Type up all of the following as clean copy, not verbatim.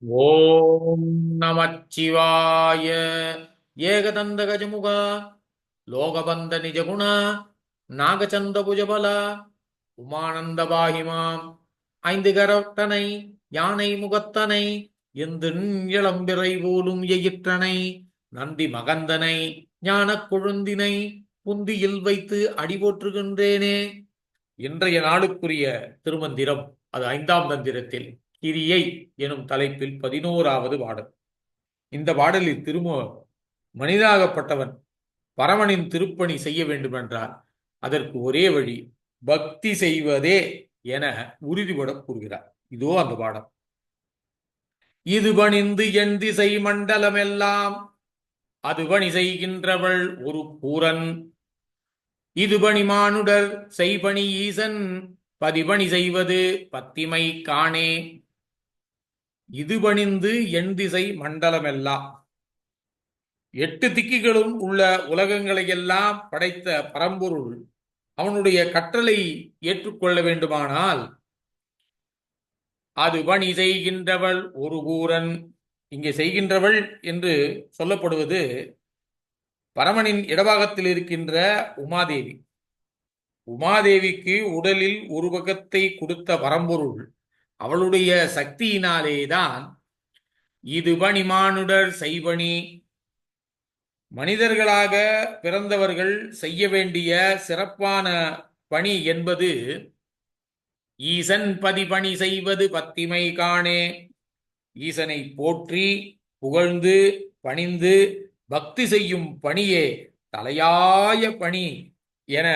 ஓம் நமச்சிவாய. ஏகதந்த கஜமுகா லோகபந்த நிஜகுண நாகச்சந்த புஜபல உமானந்த பாகிமாம் ஐந்து கரத்தனை யானை முகத்தனை எந்து இளம்பிறை போலும் எயிற்றனை நந்தி மகந்தனை ஞானக் கொழுந்தினை புந்தியில் வைத்து அடி போற்றுகின்றேனே. இன்றைய நாளுக்குரிய திருமந்திரம் அது ஐந்தாம் தந்திரத்தில் கிரியை எனும் தலைப்பில் 11வது பாடல். இந்த பாடலில் மனிதாகப்பட்டவன் பரமனின் திருப்பணி செய்ய வேண்டுமென்றால் அதற்கு ஒரே வழி பக்தி செய்வதே என உறுதிபட கூறுகிறார். இதோ அந்த பாடம். இது பணிந்து என் திசை மண்டலமெல்லாம் அது பணி செய்கின்றவள் ஒரு பூரன். இது பணி மானுடர் செய்பணி ஈசன் பதிபணி செய்வது பத்திமை காணே. இது பணிந்து என் திசை மண்டலமெல்லாம், 8 திக்குகளும் உள்ள உலகங்களையெல்லாம் படைத்த பரம்பொருள் அவனுடைய கட்டளை ஏற்றுக்கொள்ள வேண்டுமானால் அது பணி செய்கின்றவள் ஒரு கூரன். இங்கே செய்கின்றவள் என்று சொல்லப்படுவது பரமனின் இடபாகத்தில் இருக்கின்ற உமாதேவி. உமாதேவிக்கு உடலில் ஒரு பக்கத்தை கொடுத்த பரம்பொருள் அவளுடைய சக்தியினாலேதான் இது பணி மானுடர் செய்பணி, மனிதர்களாக பிறந்தவர்கள் செய்ய வேண்டிய சிறப்பான பணி என்பது ஈசன் பதிபணி செய்வது பத்திமை காணே. ஈசனை போற்றி புகழ்ந்து பணிந்து பக்தி செய்யும் பணியே தலையாய பணி என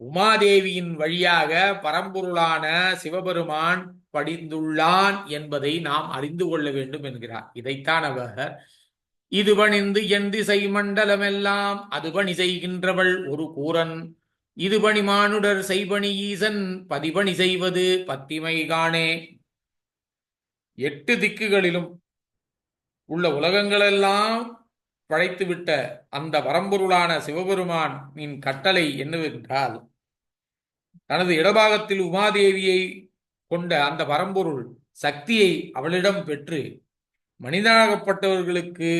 உமாதேவியின் வழியாக பரம்பொருளான சிவபெருமான் படிந்துள்ளான் என்பதை நாம் அறிந்து கொள்ள வேண்டும் என்கிறார். இதைத்தான் அவர் இது பணிந்து என் திசை மண்டலமெல்லாம் அது பணி செய்கின்றவள் ஒரு கூரன். இது பணி மானுடர் செய்பணி ஈசன் பதிபணி செய்வது பத்திமை காணே. 8 திக்குகளிலும் உள்ள உலகங்களெல்லாம் படைத்துவிட்ட அந்த பரம்பொருளான சிவபெருமானின் கட்டளை என்னவென்றால், தனது இடபாகத்தில் உமாதேவியை கொண்ட அந்த பரம்பொருள் சக்தியை அவளிடம் பெற்று மனிதனாகப்பட்டவர்களுக்கு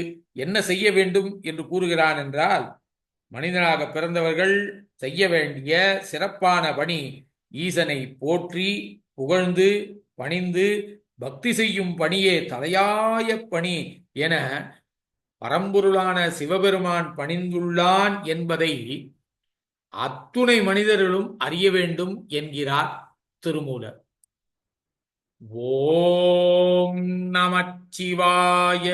என்ன செய்ய வேண்டும் என்று கூறுகிறான் என்றால், மனிதனாக பிறந்தவர்கள் செய்ய வேண்டிய சிறப்பான பணி ஈசனை போற்றி புகழ்ந்து பணிந்து பக்தி செய்யும் பணியே தலையாய பணி என பரம்பொருளான சிவபெருமான் பணிந்துள்ளான் என்பதை அத்துணை மனிதர்களும் அறிய வேண்டும் என்கிறார் திருமூலர். ஓம் நமச்சிவாய.